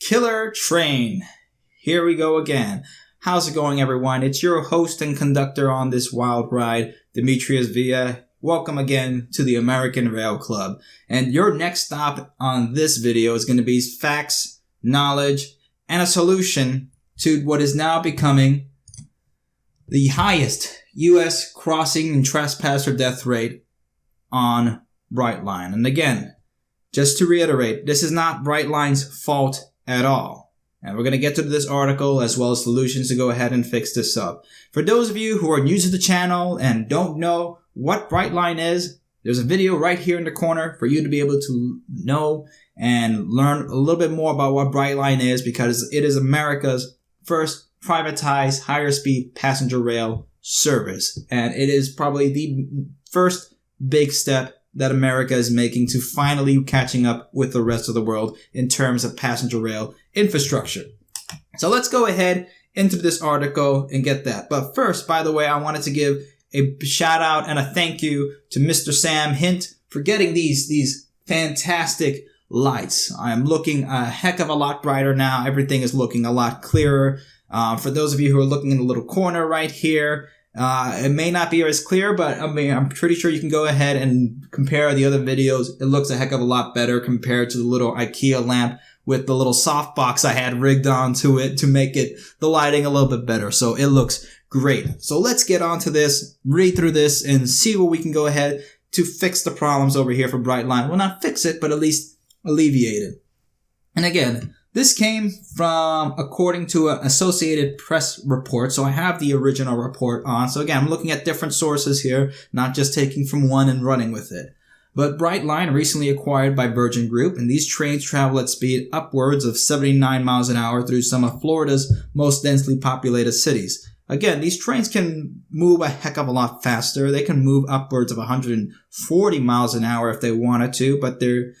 Killer Train. Here we go again. How's it going, everyone? It's your host and conductor on this wild ride, Demetrius Villa. Welcome again to the American Rail Club. And your next stop on this video is going to be facts, knowledge, and a solution to what is now becoming the highest U.S. crossing and trespasser death rate on Brightline. And again, just to reiterate, this is not Brightline's fault at all. And we're going to get to this article as well as solutions to go ahead and fix this up. For those of you who are new to the channel and don't know what Brightline is, there's a video right here in the corner for you to be able to know and learn a little bit more about what Brightline is, because it is America's first privatized higher speed passenger rail service. And it is probably the first big step that America is making to finally catching up with the rest of the world in terms of passenger rail infrastructure. So let's go ahead into this article and get that. But first, by the way, I wanted to give a shout out and a thank you to Mr. Sam Hint for getting these fantastic lights. I'm looking a heck of a lot brighter now. Everything is looking a lot clearer. For those of you who are looking in the little corner right here, it may not be as clear, but I mean, I'm pretty sure you can go ahead and compare the other videos. It looks a heck of a lot better compared to the little IKEA lamp with the little softbox I had rigged onto it to make it the lighting a little bit better. So it looks great. So let's get on to this, read through this, and see what we can go ahead to fix the problems over here for Brightline. Well, not fix it, but at least alleviate it. And again, this came from, according to an Associated Press report. So I have the original report on. So again, I'm looking at different sources here, not just taking from one and running with it. But Brightline recently acquired by Virgin Group, and these trains travel at speed upwards of 79 miles an hour through some of Florida's most densely populated cities. Again, these trains can move a heck of a lot faster. They can move upwards of 140 miles an hour if they wanted to, but the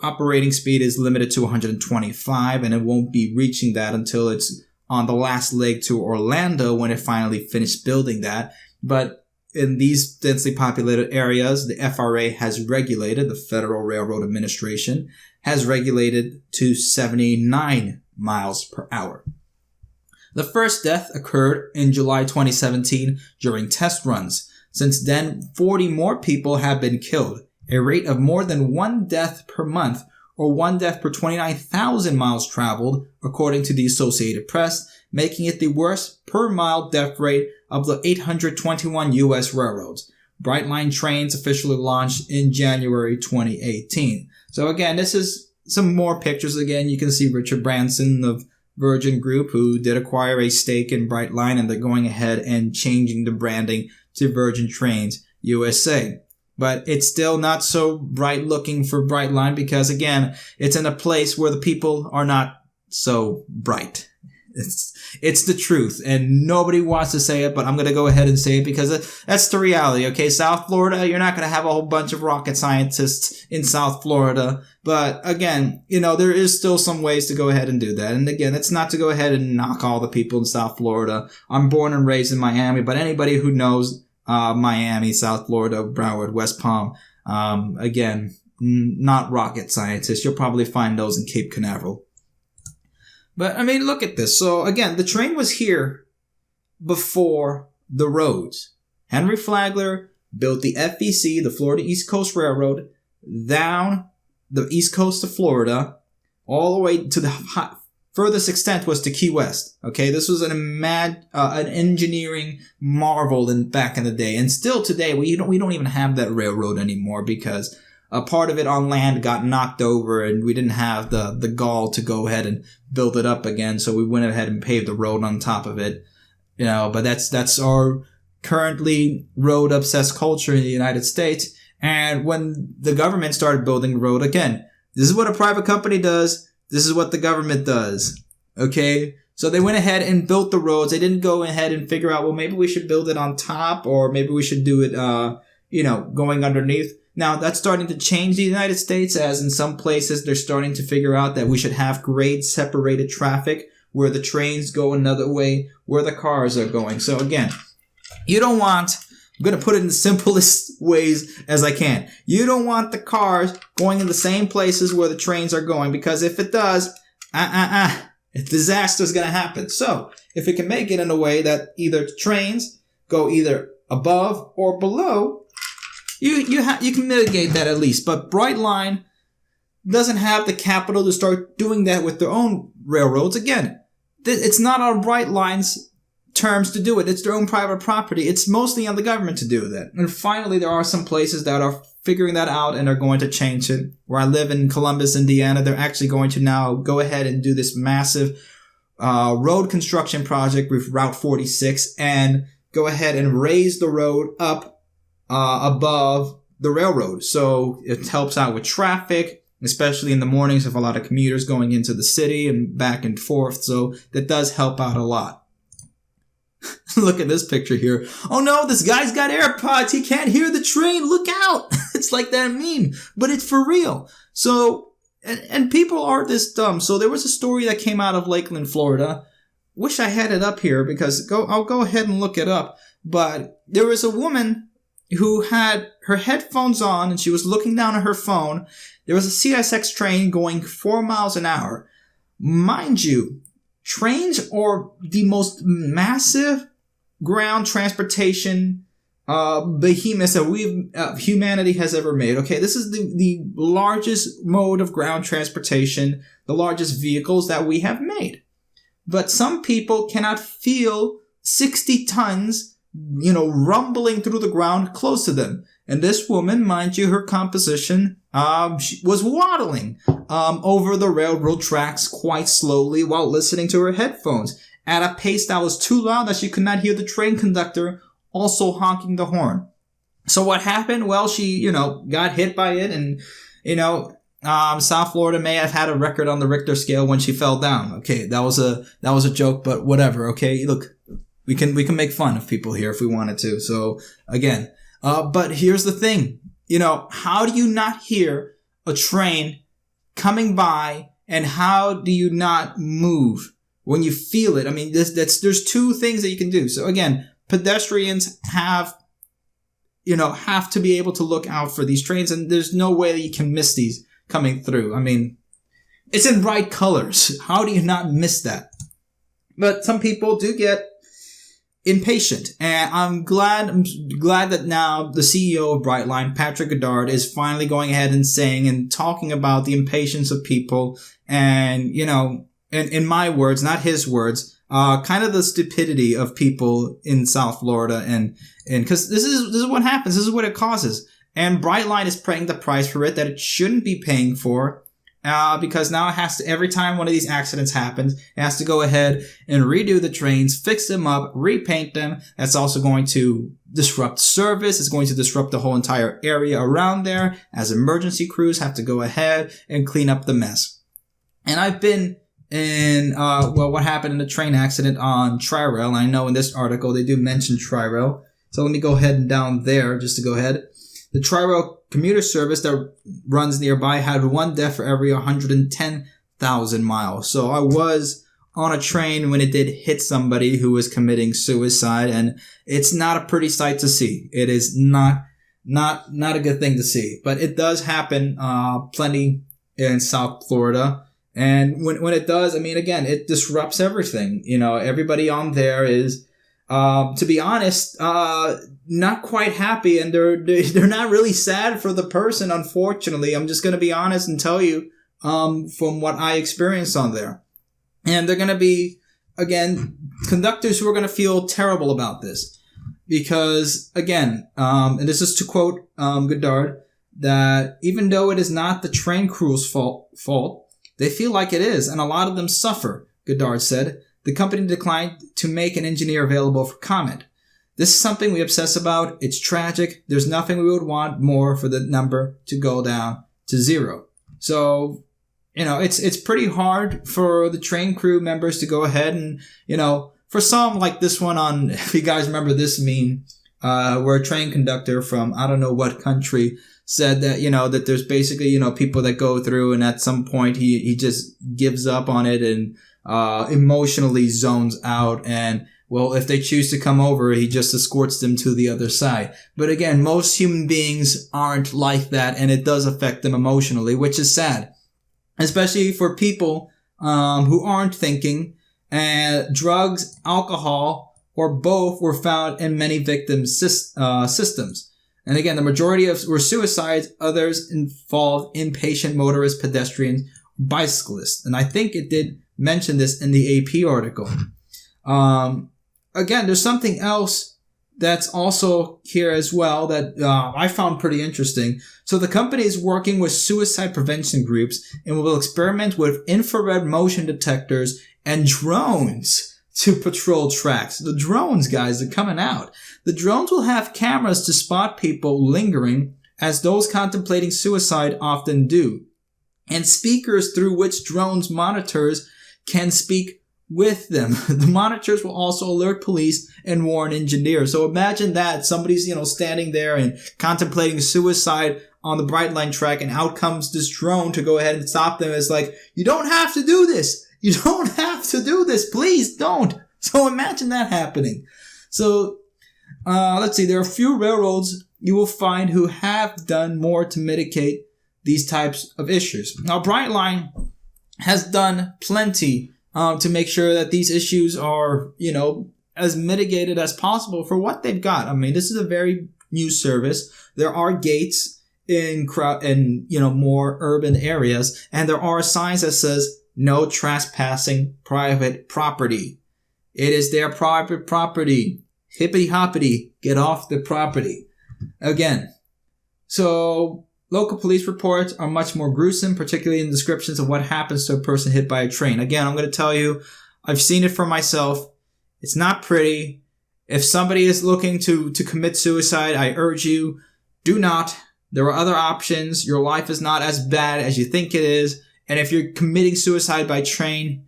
operating speed is limited to 125, and it won't be reaching that until it's on the last leg to Orlando when it finally finished building that. But in these densely populated areas, the FRA has regulated, the Federal Railroad Administration has regulated to 79 miles per hour. The first death occurred in July 2017 during test runs. Since then, 40 more people have been killed, a rate of more than one death per month, or one death per 29,000 miles traveled, according to the Associated Press, making it the worst per mile death rate of the 821 U.S. railroads. Brightline trains officially launched in January 2018. So again, this is some more pictures. Again, you can see Richard Branson of Virgin Group, who did acquire a stake in Brightline, and they're going ahead and changing the branding to VirginTrainsUSA. But it's still not so bright looking for Brightline because, again, it's in a place where the people are not so bright. It's the truth, and nobody wants to say it, but I'm going to go ahead and say it because that's the reality, okay? South Florida, you're not going to have a whole bunch of rocket scientists in South Florida. But again, there is still some ways to go ahead and do that. And again, it's not to go ahead and knock all the people in South Florida. I'm born and raised in Miami, but anybody who knows Miami, South Florida, Broward, West Palm, again, not rocket scientists. You'll probably find those in Cape Canaveral. But, I mean, look at this. So, again, the train was here before the roads. Henry Flagler built the FEC, the Florida East Coast Railroad, down the East Coast of Florida, all the way to the furthest extent was to Key West. Okay, this was an engineering marvel back in the day, and still today we don't even have that railroad anymore because a part of it on land got knocked over, and we didn't have the gall to go ahead and build it up again. So we went ahead and paved the road on top of it. But that's our currently road obsessed culture in the United States. And when the government started building the road, again, this is what a private company does. This is what the government does. Okay? So they went ahead and built the roads. They didn't go ahead and figure out, well, maybe we should build it on top, or maybe we should do it, going underneath. Now, that's starting to change the United States, as in some places they're starting to figure out that we should have grade separated traffic where the trains go another way, where the cars are going. So again, you don't want, I'm going to put it in the simplest ways as I can. You don't want the cars going in the same places where the trains are going, because if it does, A disaster is going to happen. So if it can make it in a way that either trains go either above or below, you can mitigate that at least. But Brightline doesn't have the capital to start doing that with their own railroads. Again, it's not on Brightline's terms to do it. It's their own private property. It's mostly on the government to do that. And finally, there are some places that are figuring that out and are going to change it. Where I live in Columbus, Indiana, they're actually going to now go ahead and do this massive road construction project with Route 46 and go ahead and raise the road up above the railroad. So it helps out with traffic, especially in the mornings of a lot of commuters going into the city and back and forth. So that does help out a lot. Look at this picture here. Oh no, this guy's got AirPods. He can't hear the train. Look out. It's like that meme, but it's for real. So, and people are this dumb. So there was a story that came out of Lakeland, Florida. Wish I had it up here because I'll go ahead and look it up. But there was a woman who had her headphones on and she was looking down at her phone. There was a CSX train going 4 miles an hour. Mind you, trains are the most massive ground transportation behemoths that humanity has ever made. Okay, this is the largest mode of ground transportation, the largest vehicles that we have made. But some people cannot feel 60 tons, rumbling through the ground close to them. And this woman, mind you, her composition she was waddling over the railroad tracks quite slowly while listening to her headphones at a pace that was too loud that she could not hear the train conductor also honking the horn. So what happened? Well, she, got hit by it and, South Florida may have had a record on the Richter scale when she fell down. Okay, that was a joke, but whatever. Okay, look, we can make fun of people here if we wanted to. So again, but here's the thing. How do you not hear a train coming by and how do you not move when you feel it? I mean, there's two things that you can do. So again, pedestrians have to be able to look out for these trains and there's no way that you can miss these coming through. I mean, it's in bright colors. How do you not miss that? But some people do get impatient, and I'm glad that now the CEO of Brightline, Patrick Goddard, is finally going ahead and saying and talking about the impatience of people, and in my words, not his words, kind of the stupidity of people in South Florida, and because this is what happens, this is what it causes, and Brightline is paying the price for it that it shouldn't be paying for. Because now it has to, every time one of these accidents happens, it has to go ahead and redo the trains, fix them up, repaint them. That's also going to disrupt service. It's going to disrupt the whole entire area around there as emergency crews have to go ahead and clean up the mess. And I've been in, what happened in the train accident on Tri-Rail. And I know in this article they do mention Tri-Rail. So let me go ahead and down there just to go ahead. The Tri-Rail commuter service that runs nearby had one death for every 110,000 miles. So I was on a train when it did hit somebody who was committing suicide, and it's not a pretty sight to see. It is not a good thing to see, but it does happen plenty in South Florida. And when it does, I mean, again, it disrupts everything. Everybody on there is, to be honest, not quite happy, and they're not really sad for the person, unfortunately. I'm just going to be honest and tell you from what I experienced on there. And they're going to be, again, conductors who are going to feel terrible about this. Because, again, and this is to quote Goddard, that even though it is not the train crew's fault, they feel like it is, and a lot of them suffer, Goddard said. The company declined to make an engineer available for comment. This is something we obsess about. It's tragic. There's nothing we would want more for the number to go down to zero. So, it's pretty hard for the train crew members to go ahead and, for some like this one on, if you guys remember this meme, where a train conductor from I don't know what country said that, that there's basically, people that go through and at some point he just gives up on it and emotionally zones out, and well, if they choose to come over, he just escorts them to the other side. But again, most human beings aren't like that, and it does affect them emotionally, which is sad, especially for people who aren't thinking, and drugs, alcohol, or both were found in many victims' systems. And again, the majority were suicides. Others involved impatient motorists, pedestrians, bicyclists. And I think it did mention this in the AP article. Again, there's something else that's also here as well that I found pretty interesting. So the company is working with suicide prevention groups and will experiment with infrared motion detectors and drones to patrol tracks. The drones, guys, are coming out. The drones will have cameras to spot people lingering, as those contemplating suicide often do, and speakers through which drones monitors can speak with them. The monitors will also alert police and warn engineers. So imagine that somebody's, standing there and contemplating suicide on the Brightline track, and out comes this drone to go ahead and stop them. It's like, you don't have to do this. You don't have to do this. Please don't. So imagine that happening. So, let's see. There are a few railroads you will find who have done more to mitigate these types of issues. Now, Brightline has done plenty to make sure that these issues are, as mitigated as possible for what they've got. I mean, this is a very new service. There are gates in more urban areas, and there are signs that says no trespassing private property. It is their private property. Hippity hoppity, get off the property. Again, so local police reports are much more gruesome, particularly in descriptions of what happens to a person hit by a train. Again, I'm going to tell you, I've seen it for myself. It's not pretty. If somebody is looking to commit suicide, I urge you, do not. There are other options. Your life is not as bad as you think it is. And if you're committing suicide by train,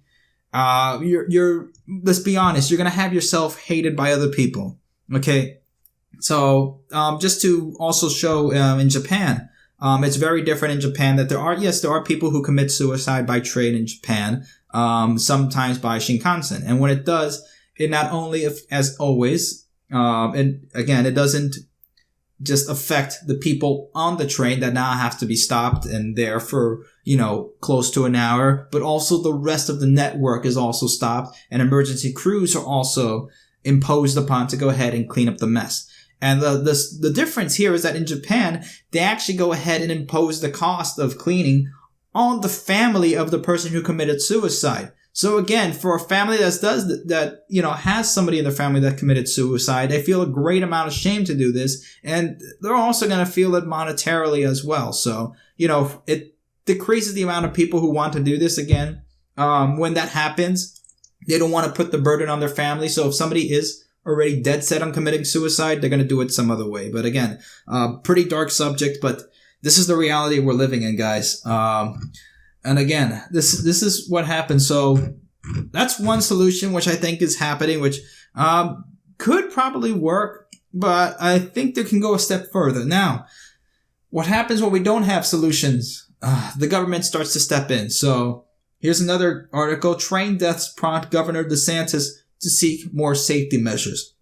let's be honest, you're going to have yourself hated by other people. Okay. So, just to also show, in Japan, it's very different in Japan that there are people who commit suicide by train in Japan, sometimes by Shinkansen. And when it does, it not only, as always, and again, it doesn't just affect the people on the train that now have to be stopped and there for, close to an hour, but also the rest of the network is also stopped, and emergency crews are also imposed upon to go ahead and clean up the mess. And the difference here is that in Japan, they actually go ahead and impose the cost of cleaning on the family of the person who committed suicide. So again, for a family that has somebody in their family that committed suicide, they feel a great amount of shame to do this, and they're also going to feel it monetarily as well. So, it decreases the amount of people who want to do this again. When that happens, they don't want to put the burden on their family. So if somebody is already dead set on committing suicide, they're going to do it some other way. But again, pretty dark subject, but this is the reality we're living in, guys. And again, this is what happens. So that's one solution which I think is happening, which could probably work, but I think they can go a step further. Now, what happens when we don't have solutions? The government starts to step in. So here's another article. Train deaths prompt Governor DeSantis to seek more safety measures.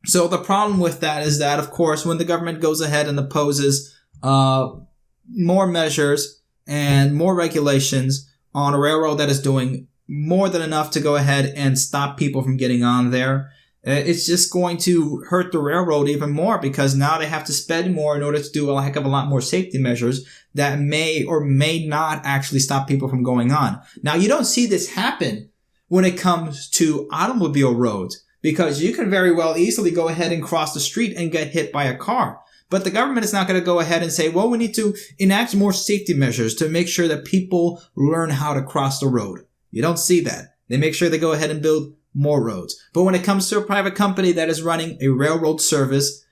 So the problem with that is that, of course, when the government goes ahead and imposes more measures and more regulations on a railroad that is doing more than enough to go ahead and stop people from getting on there, it's just going to hurt the railroad even more, because now they have to spend more in order to do a heck of a lot more safety measures that may or may not actually stop people from going on. Now, you don't see this happen when it comes to automobile roads, because you can very well easily go ahead and cross the street and get hit by a car. But the government is not going to go ahead and say, well, we need to enact more safety measures to make sure that people learn how to cross the road. You don't see that. They make sure they go ahead and build more roads. But when it comes to a private company that is running a railroad service,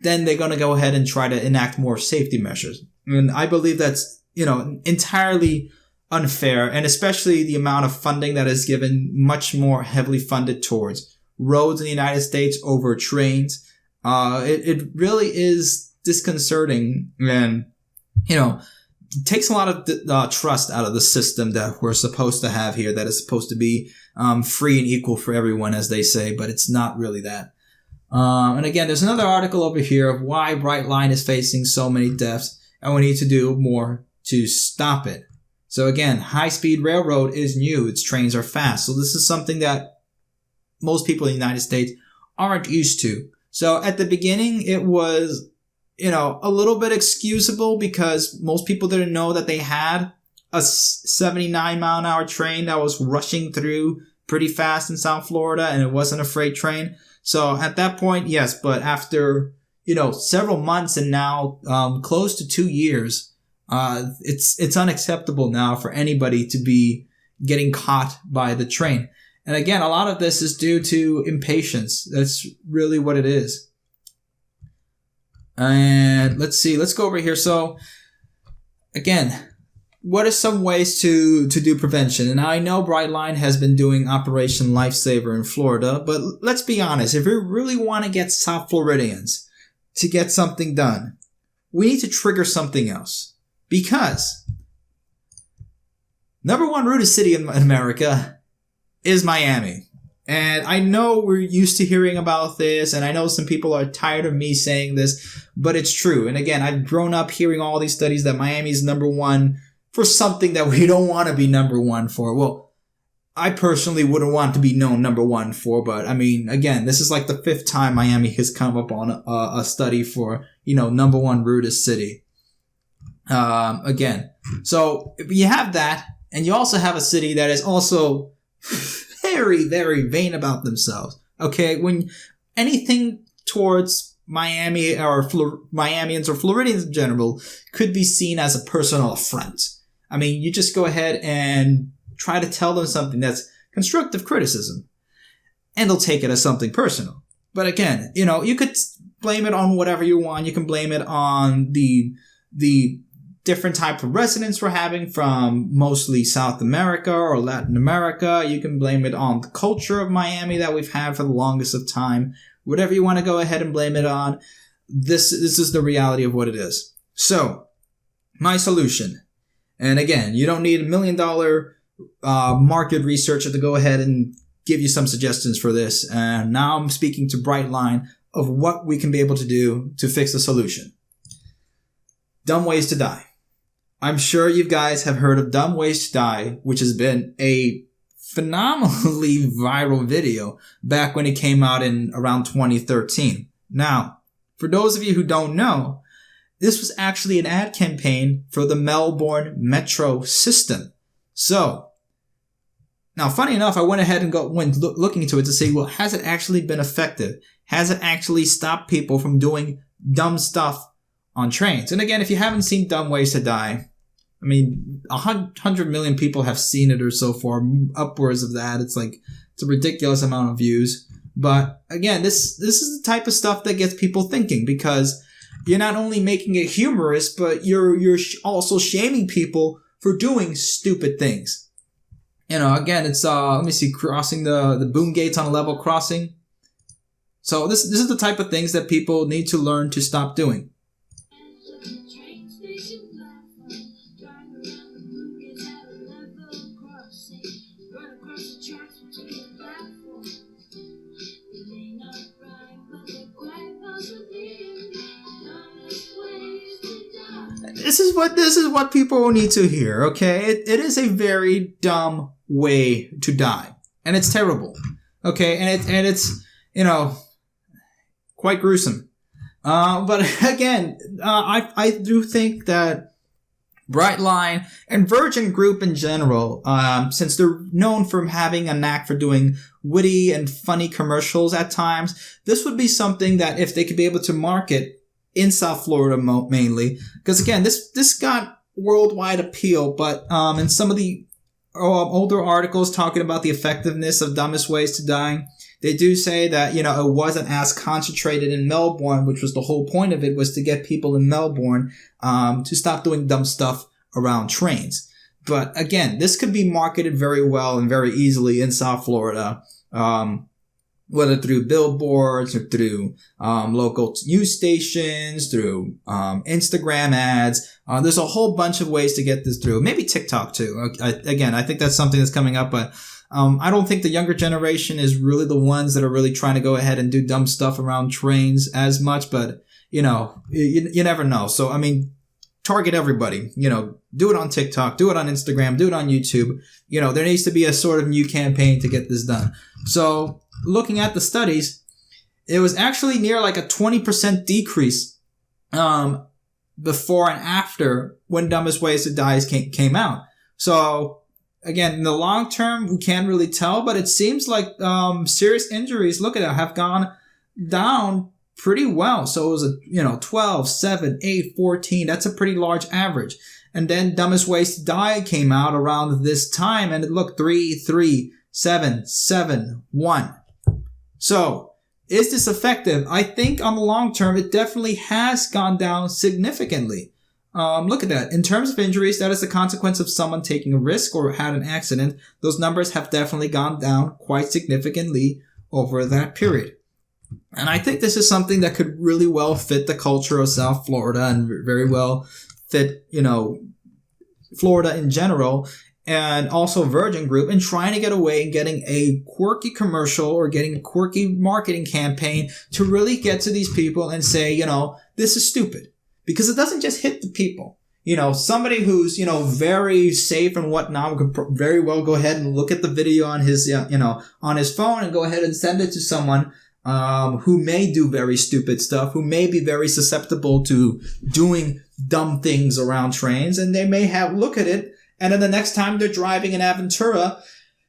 then they're going to go ahead and try to enact more safety measures. And I believe that's, entirely unfair, and especially the amount of funding that is given, much more heavily funded towards roads in the United States over trains. It really is disconcerting, and, it takes a lot of trust out of the system that we're supposed to have here, that is supposed to be free and equal for everyone, as they say, but it's not really that. And again, there's another article over here of why Brightline is facing so many deaths, and we need to do more to stop it. So again, high-speed railroad is new. Its trains are fast. So this is something that most people in the United States aren't used to. So at the beginning, it was, a little bit excusable because most people didn't know that they had a 79 mile an hour train that was rushing through pretty fast in South Florida, and it wasn't a freight train. So at that point, yes, but after, several months and now, close to 2 years, it's unacceptable now for anybody to be getting caught by the train. And again, a lot of this is due to impatience. That's really what it is. And let's go over here. So again, what are some ways to do prevention? And I know Brightline has been doing Operation Lifesaver in Florida, but let's be honest. If we really want to get South Floridians to get something done, we need to trigger something else. Because number one rudest city in America is Miami. And I know we're used to hearing about this, and I know some people are tired of me saying this, but it's true. And again, I've grown up hearing all these studies that Miami is number one for something that we don't want to be number one for. Well, I personally wouldn't want to be known number one for, but I mean, again, this is like the 5th time Miami has come up on a study for, number one rudest city. Again, so you have that, and you also have a city that is also very, very vain about themselves. Okay, when anything towards Miami or Miamians or Floridians in general could be seen as a personal affront. I mean, you just go ahead and try to tell them something that's constructive criticism, and they'll take it as something personal. But again, you could blame it on whatever you want. You can blame it on the different type of residents we're having from mostly South America or Latin America. You can blame it on the culture of Miami that we've had for the longest of time. Whatever you want to go ahead and blame it on, this is the reality of what it is. So, my solution. And again, you don't need $1 million market researcher to go ahead and give you some suggestions for this. And now I'm speaking to Brightline of what we can be able to do to fix the solution. Dumb ways to die. I'm sure you guys have heard of Dumb Ways to Die, which has been a phenomenally viral video back when it came out in around 2013. Now, for those of you who don't know, this was actually an ad campaign for the Melbourne Metro system. So, now funny enough, I went ahead and went looking into it to see, well, has it actually been effective? Has it actually stopped people from doing dumb stuff on trains? And again, if you haven't seen Dumb Ways to Die, I mean, 100 million people have seen it or so far, upwards of that. It's a ridiculous amount of views. But again, this is the type of stuff that gets people thinking, because you're not only making it humorous, but you're also shaming people for doing stupid things. Again, it's, let me see, crossing the boom gates on a level crossing. So this is the type of things that people need to learn to stop doing. This is what people need to hear, okay? It is a very dumb way to die. And it's terrible. Okay? And it's quite gruesome. But again, I do think that Brightline and Virgin Group in general, since they're known for having a knack for doing witty and funny commercials at times, this would be something that if they could be able to market in South Florida mainly, because again, this got worldwide appeal, but in some of the older articles talking about the effectiveness of Dumbest Ways to Die, they do say that, it wasn't as concentrated in Melbourne, which was the whole point of it, was to get people in Melbourne to stop doing dumb stuff around trains. But again, this could be marketed very well and very easily in South Florida, whether through billboards or through local news stations, through Instagram ads. There's a whole bunch of ways to get this through. Maybe TikTok too. I think that's something that's coming up, but I don't think the younger generation is really the ones that are really trying to go ahead and do dumb stuff around trains as much, but you never know. So, I mean, target everybody. Do it on TikTok, do it on Instagram, do it on YouTube. There needs to be a sort of new campaign to get this done. So looking at the studies, it was actually near like a 20% decrease before and after When Dumbest Ways to Die came out. So again, in the long term, we can't really tell, but it seems like serious injuries, look at it, have gone down pretty well. So it was 12, 7, 8, 14. That's a pretty large average. And then Dumbest Ways to Die came out around this time, and it looked 3, 3, 7, 7, 1. So is this effective? I think on the long term, it definitely has gone down significantly. Look at that. In terms of injuries, that is the consequence of someone taking a risk or had an accident. Those numbers have definitely gone down quite significantly over that period. And I think this is something that could really well fit the culture of South Florida and very well fit, Florida in general, and also Virgin Group, and trying to get away and getting a quirky commercial or getting a quirky marketing campaign to really get to these people and say, this is stupid. Because it doesn't just hit the people. Somebody who's, very safe and whatnot could very well go ahead and look at the video on his, on his phone and go ahead and send it to someone who may do very stupid stuff, who may be very susceptible to doing dumb things around trains, and they may look at it, and then the next time they're driving in Aventura,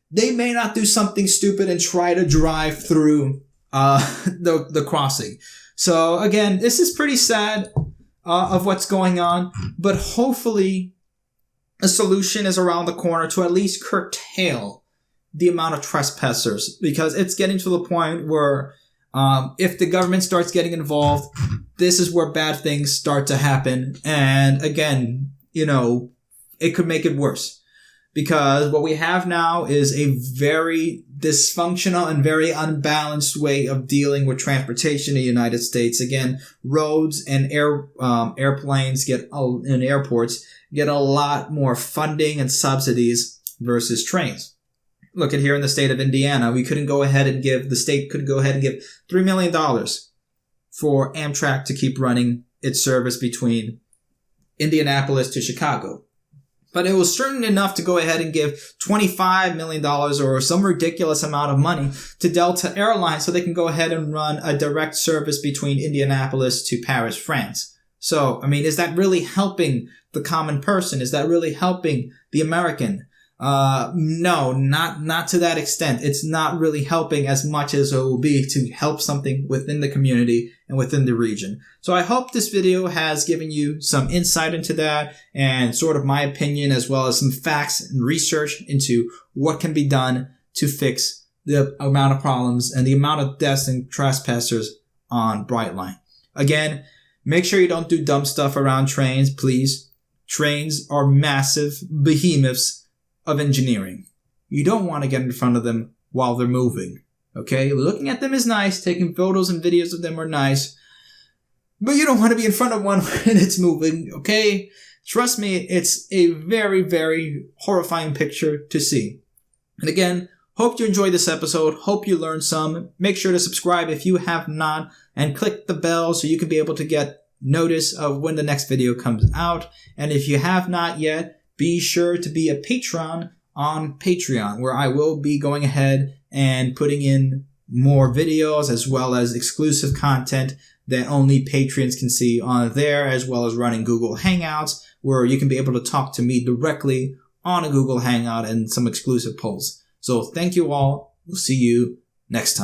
they may not do something stupid and try to drive through the crossing. So again, this is pretty sad of what's going on, but hopefully a solution is around the corner to at least curtail the amount of trespassers, because it's getting to the point where if the government starts getting involved, this is where bad things start to happen. And again, it could make it worse, because what we have now is a very dysfunctional and very unbalanced way of dealing with transportation in the United States. Again, roads and airplanes and airports get a lot more funding and subsidies versus trains. Look at here in the state of Indiana, the state couldn't go ahead and give $3 million for Amtrak to keep running its service between Indianapolis to Chicago. But it was certain enough to go ahead and give $25 million or some ridiculous amount of money to Delta Airlines so they can go ahead and run a direct service between Indianapolis to Paris, France. So, is that really helping the common person? Is that really helping the American? No, not to that extent. It's not really helping as much as it will be to help something within the community and within the region. So I hope this video has given you some insight into that and sort of my opinion, as well as some facts and research into what can be done to fix the amount of problems and the amount of deaths and trespassers on Brightline. Again, make sure you don't do dumb stuff around trains, please. Trains are massive behemoths of engineering. You don't want to get in front of them while they're moving. Okay? Looking at them is nice. Taking photos and videos of them are nice. But you don't want to be in front of one when it's moving. Okay? Trust me, it's a very, very horrifying picture to see. And again, hope you enjoyed this episode. Hope you learned some. Make sure to subscribe if you have not, and click the bell so you can be able to get notice of when the next video comes out. And if you have not yet, be sure to be a patron on Patreon, where I will be going ahead and putting in more videos as well as exclusive content that only patrons can see on there, as well as running Google Hangouts, where you can be able to talk to me directly on a Google Hangout and some exclusive polls. So thank you all. We'll see you next time.